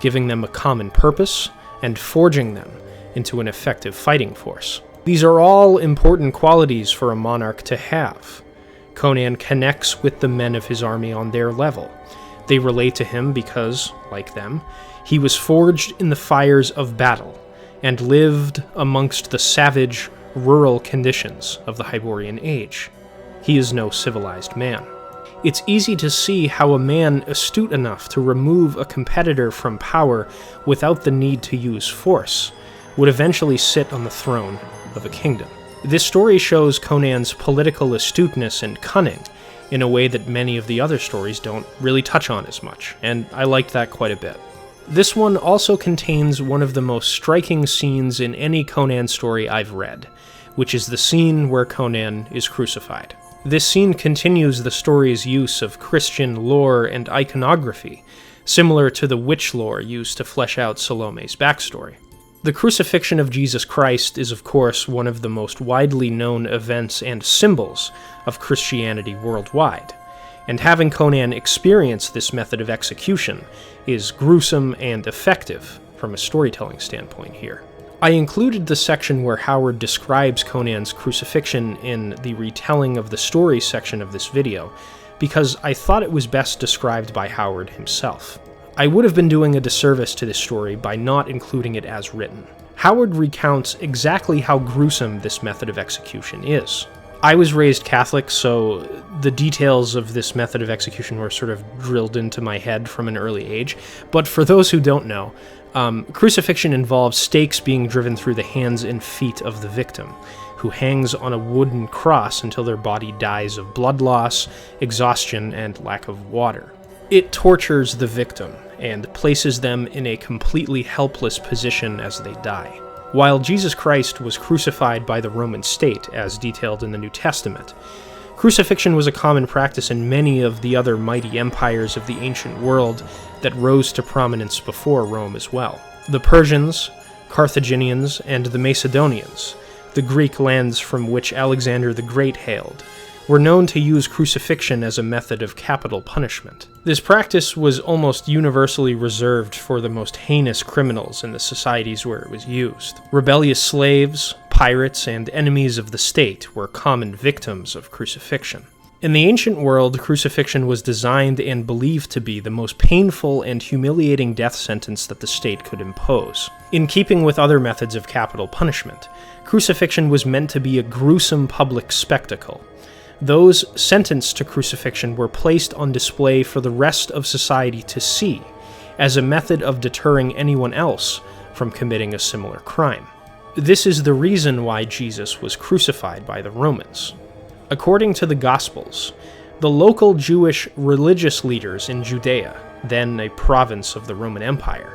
giving them a common purpose and forging them into an effective fighting force. These are all important qualities for a monarch to have. Conan connects with the men of his army on their level. They relate to him because, like them, he was forged in the fires of battle and lived amongst the savage, rural conditions of the Hyborian Age. He is no civilized man. It's easy to see how a man astute enough to remove a competitor from power without the need to use force would eventually sit on the throne of a kingdom. This story shows Conan's political astuteness and cunning in a way that many of the other stories don't really touch on as much, and I liked that quite a bit. This one also contains one of the most striking scenes in any Conan story I've read, which is the scene where Conan is crucified. This scene continues the story's use of Christian lore and iconography, similar to the witch lore used to flesh out Salome's backstory. The crucifixion of Jesus Christ is, of course, one of the most widely known events and symbols of Christianity worldwide, and having Conan experience this method of execution is gruesome and effective from a storytelling standpoint here. I included the section where Howard describes Conan's crucifixion in the retelling of the story section of this video, because I thought it was best described by Howard himself. I would have been doing a disservice to this story by not including it as written. Howard recounts exactly how gruesome this method of execution is. I was raised Catholic, so the details of this method of execution were sort of drilled into my head from an early age. But for those who don't know, crucifixion involves stakes being driven through the hands and feet of the victim, who hangs on a wooden cross until their body dies of blood loss, exhaustion, and lack of water. It tortures the victim and places them in a completely helpless position as they die. While Jesus Christ was crucified by the Roman state, as detailed in the New Testament, crucifixion was a common practice in many of the other mighty empires of the ancient world that rose to prominence before Rome as well. The Persians, Carthaginians, and the Macedonians, the Greek lands from which Alexander the Great hailed, were known to use crucifixion as a method of capital punishment. This practice was almost universally reserved for the most heinous criminals in the societies where it was used. Rebellious slaves, pirates, and enemies of the state were common victims of crucifixion. In the ancient world, crucifixion was designed and believed to be the most painful and humiliating death sentence that the state could impose. In keeping with other methods of capital punishment, crucifixion was meant to be a gruesome public spectacle. Those sentenced to crucifixion were placed on display for the rest of society to see, as a method of deterring anyone else from committing a similar crime. This is the reason why Jesus was crucified by the Romans. According to the Gospels, the local Jewish religious leaders in Judea, then a province of the Roman Empire,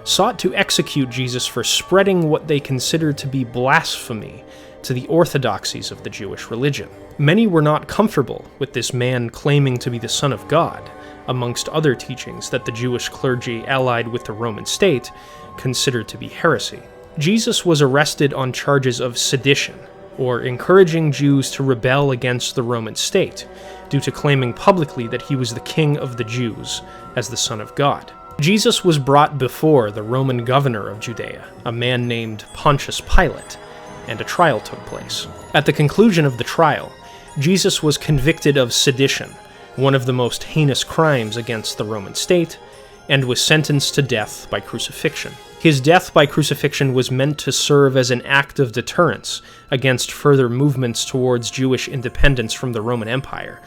sought to execute Jesus for spreading what they considered to be blasphemy to the orthodoxies of the Jewish religion. Many were not comfortable with this man claiming to be the Son of God, amongst other teachings that the Jewish clergy allied with the Roman state considered to be heresy. Jesus was arrested on charges of sedition, or encouraging Jews to rebel against the Roman state, due to claiming publicly that he was the King of the Jews as the Son of God. Jesus was brought before the Roman governor of Judea, a man named Pontius Pilate, and a trial took place. At the conclusion of the trial, Jesus was convicted of sedition, one of the most heinous crimes against the Roman state, and was sentenced to death by crucifixion. His death by crucifixion was meant to serve as an act of deterrence against further movements towards Jewish independence from the Roman Empire,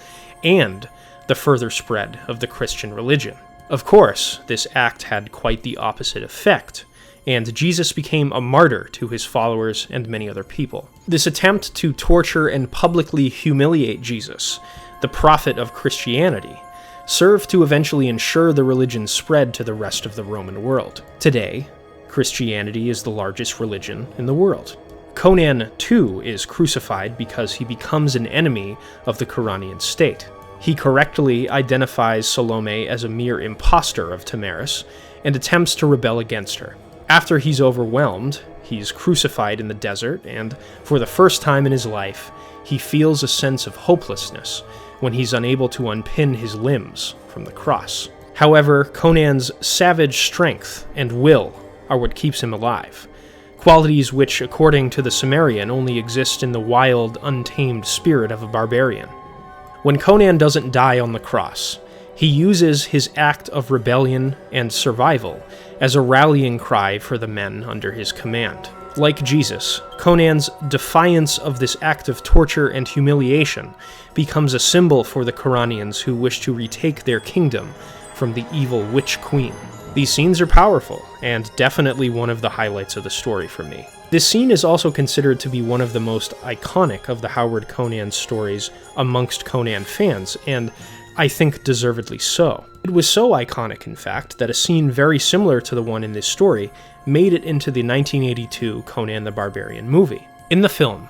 and the further spread of the Christian religion. Of course, this act had quite the opposite effect, and Jesus became a martyr to his followers and many other people. This attempt to torture and publicly humiliate Jesus, the prophet of Christianity, served to eventually ensure the religion spread to the rest of the Roman world. Today, Christianity is the largest religion in the world. Conan, too, is crucified because he becomes an enemy of the Kuranian state. He correctly identifies Salome as a mere impostor of Tamaris and attempts to rebel against her. After he's overwhelmed, he's crucified in the desert, and for the first time in his life, he feels a sense of hopelessness when he's unable to unpin his limbs from the cross. However, Conan's savage strength and will are what keeps him alive, qualities which, according to the Sumerian, only exist in the wild, untamed spirit of a barbarian. When Conan doesn't die on the cross, he uses his act of rebellion and survival as a rallying cry for the men under his command. Like Jesus, Conan's defiance of this act of torture and humiliation becomes a symbol for the Kuranians who wish to retake their kingdom from the evil Witch Queen. These scenes are powerful, and definitely one of the highlights of the story for me. This scene is also considered to be one of the most iconic of the Howard Conan stories amongst Conan fans, and I think deservedly so. It was so iconic, in fact, that a scene very similar to the one in this story made it into the 1982 Conan the Barbarian movie. In the film,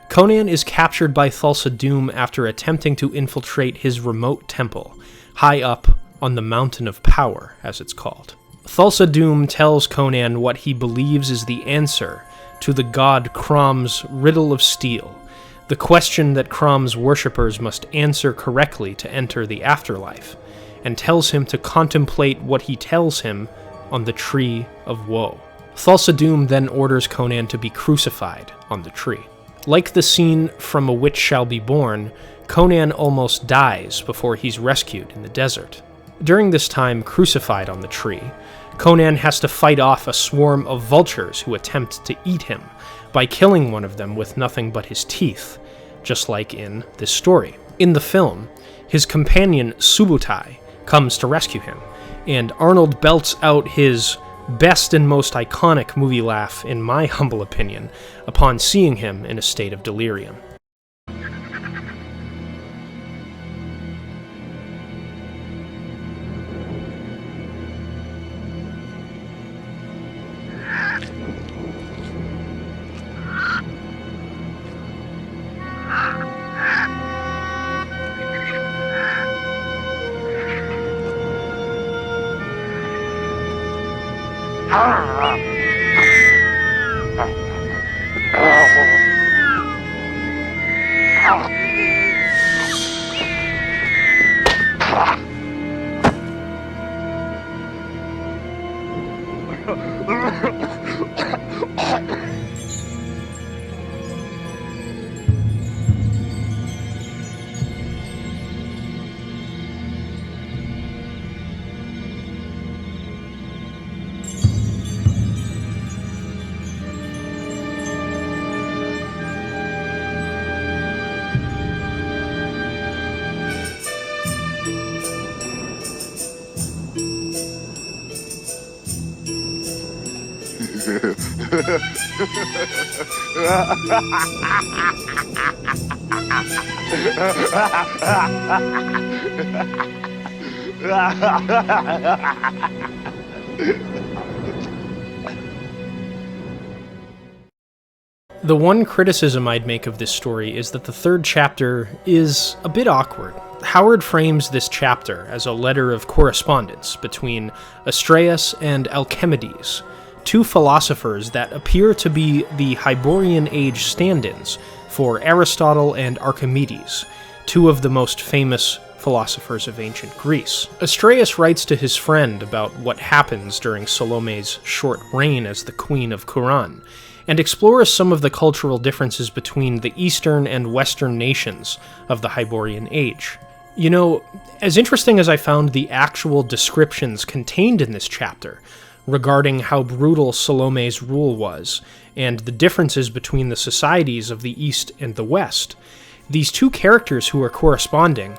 Conan is captured by Thulsa Doom after attempting to infiltrate his remote temple, high up on the Mountain of Power, as it's called. Thulsa Doom tells Conan what he believes is the answer to the god Crom's riddle of steel, the question that Crom's worshippers must answer correctly to enter the afterlife, and tells him to contemplate what he tells him on the Tree of Woe. Thulsa Doom then orders Conan to be crucified on the tree. Like the scene from A Witch Shall Be Born, Conan almost dies before he's rescued in the desert. During this time crucified on the tree, Conan has to fight off a swarm of vultures who attempt to eat him by killing one of them with nothing but his teeth, just like in this story. In the film, his companion Subutai comes to rescue him, and Arnold belts out his best and most iconic movie laugh, in my humble opinion, upon seeing him in a state of delirium. The one criticism I'd make of this story is that the third chapter is a bit awkward. Howard frames this chapter as a letter of correspondence between Astraeus and Alcemides, two philosophers that appear to be the Hyborian Age stand-ins for Aristotle and Archimedes, two of the most famous philosophers of ancient Greece. Astraeus writes to his friend about what happens during Salome's short reign as the Queen of Kuran, and explores some of the cultural differences between the Eastern and Western nations of the Hyborian Age. You know, as interesting as I found the actual descriptions contained in this chapter regarding how brutal Salome's rule was, and the differences between the societies of the East and the West, these two characters who are corresponding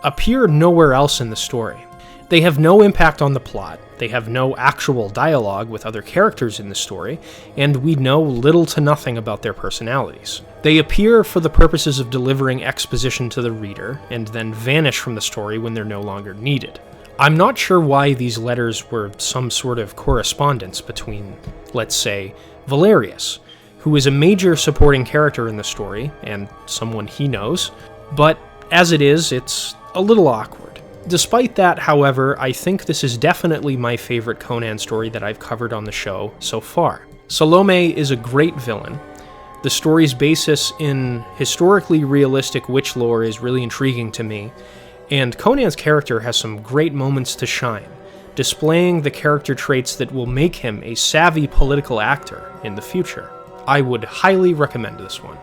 appear nowhere else in the story. They have no impact on the plot, they have no actual dialogue with other characters in the story, and we know little to nothing about their personalities. They appear for the purposes of delivering exposition to the reader, and then vanish from the story when they're no longer needed. I'm not sure why these letters were some sort of correspondence between, let's say, Valerius, who is a major supporting character in the story, and someone he knows, but as it is, it's a little awkward. Despite that, however, I think this is definitely my favorite Conan story that I've covered on the show so far. Salome is a great villain. The story's basis in historically realistic witch lore is really intriguing to me, and Conan's character has some great moments to shine, displaying the character traits that will make him a savvy political actor in the future. I would highly recommend this one.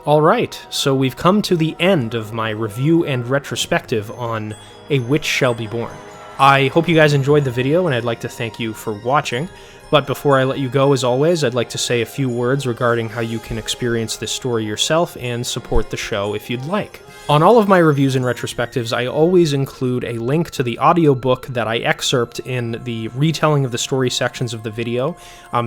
Alright, so we've come to the end of my review and retrospective on A Witch Shall Be Born. I hope you guys enjoyed the video, and I'd like to thank you for watching. But before I let you go, as always, I'd like to say a few words regarding how you can experience this story yourself and support the show if you'd like. On all of my reviews and retrospectives, I always include a link to the audiobook that I excerpt in the retelling of the story sections of the video.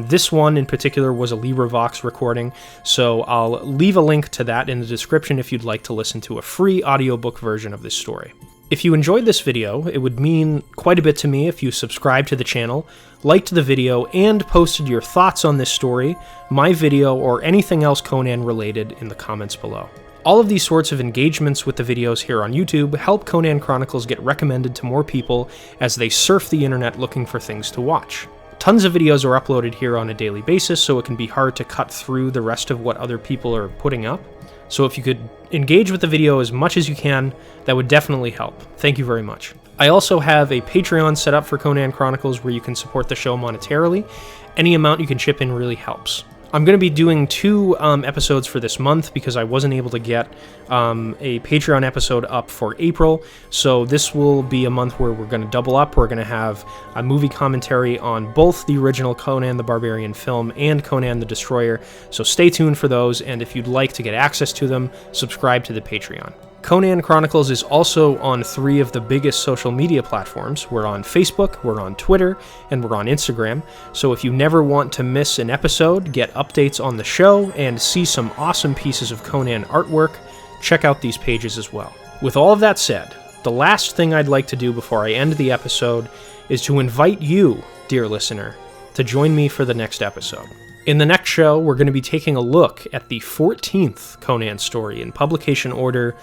This one in particular was a Libravox recording, so I'll leave a link to that in the description if you'd like to listen to a free audiobook version of this story. If you enjoyed this video, it would mean quite a bit to me if you subscribed to the channel, liked the video, and posted your thoughts on this story, my video, or anything else Conan related in the comments below. All of these sorts of engagements with the videos here on YouTube help Conan Chronicles get recommended to more people as they surf the internet looking for things to watch. Tons of videos are uploaded here on a daily basis, so it can be hard to cut through the rest of what other people are putting up. So if you could engage with the video as much as you can, that would definitely help. Thank you very much. I also have a Patreon set up for Conan Chronicles where you can support the show monetarily. Any amount you can chip in really helps. I'm going to be doing 2 episodes for this month because I wasn't able to get a Patreon episode up for April, so this will be a month where we're going to double up. We're going to have a movie commentary on both the original Conan the Barbarian film and Conan the Destroyer, so stay tuned for those, and if you'd like to get access to them, subscribe to the Patreon. Conan Chronicles is also on 3 of the biggest social media platforms. We're on Facebook, we're on Twitter, and we're on Instagram. So if you never want to miss an episode, get updates on the show, and see some awesome pieces of Conan artwork, check out these pages as well. With all of that said, the last thing I'd like to do before I end the episode is to invite you, dear listener, to join me for the next episode. In the next show, we're going to be taking a look at the 14th Conan story in publication order,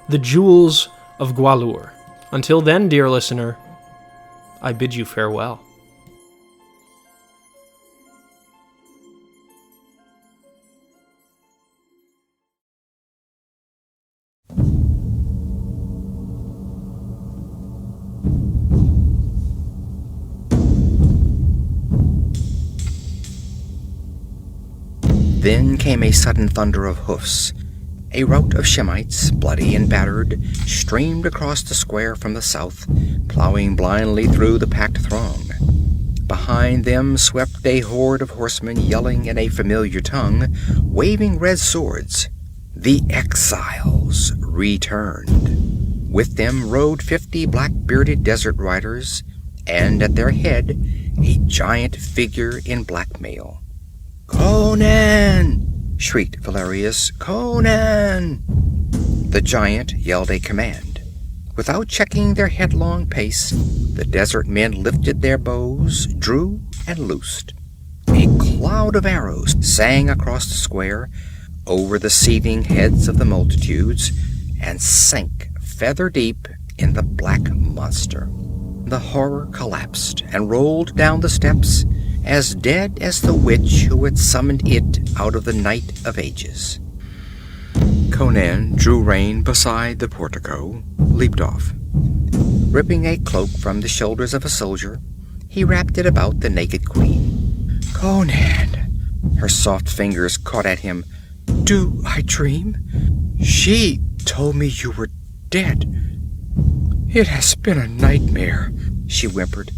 The Jewels of Gwahlur. Until then, dear listener, I bid you farewell. Then came a sudden thunder of hoofs. A rout of Shemites, bloody and battered, streamed across the square from the south, plowing blindly through the packed throng. Behind them swept a horde of horsemen, yelling in a familiar tongue, waving red swords. The exiles returned. With them rode 50 black-bearded desert riders, and at their head a giant figure in black mail. "Conan!" shrieked Valerius. "Conan!" The giant yelled a command. Without checking their headlong pace, the desert men lifted their bows, drew, and loosed. A cloud of arrows sang across the square, over the seething heads of the multitudes, and sank feather-deep in the black monster. The horror collapsed and rolled down the steps, as dead as the witch who had summoned it out of the night of ages. Conan drew rein beside the portico, leaped off. Ripping a cloak from the shoulders of a soldier, he wrapped it about the naked queen. "Conan!" Her soft fingers caught at him. "Do I dream? She told me you were dead. It has been a nightmare," she whimpered.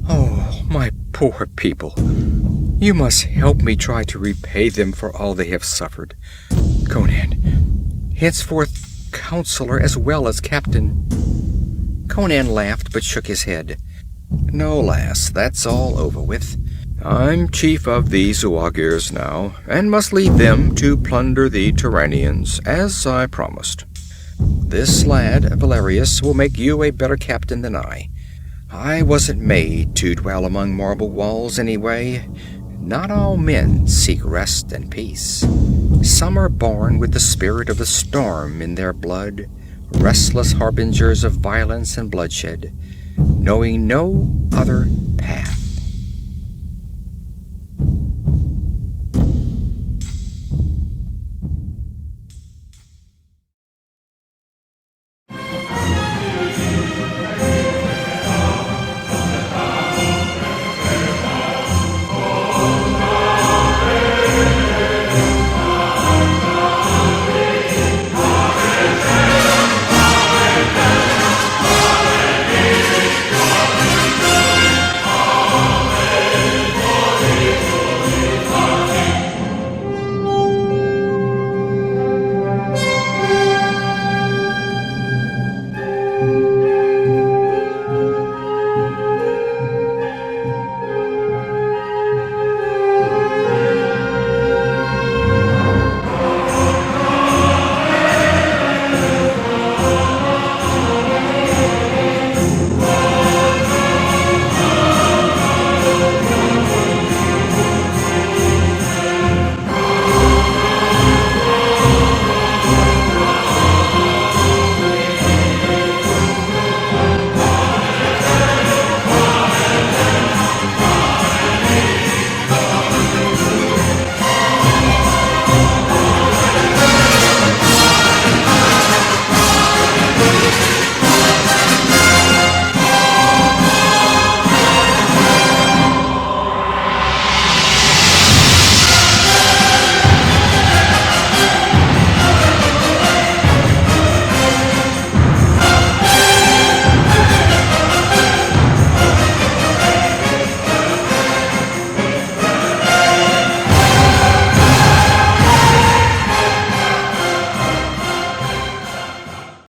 "Oh, my poor people. You must help me try to repay them for all they have suffered. Conan, henceforth counselor as well as captain." Conan laughed but shook his head. "No, lass, that's all over with. I'm chief of the Zuagirs now, and must leave them to plunder the Turanians, as I promised. This lad, Valerius, will make you a better captain than I. I wasn't made to dwell among marble walls anyway. Not all men seek rest and peace. Some are born with the spirit of the storm in their blood, restless harbingers of violence and bloodshed, knowing no other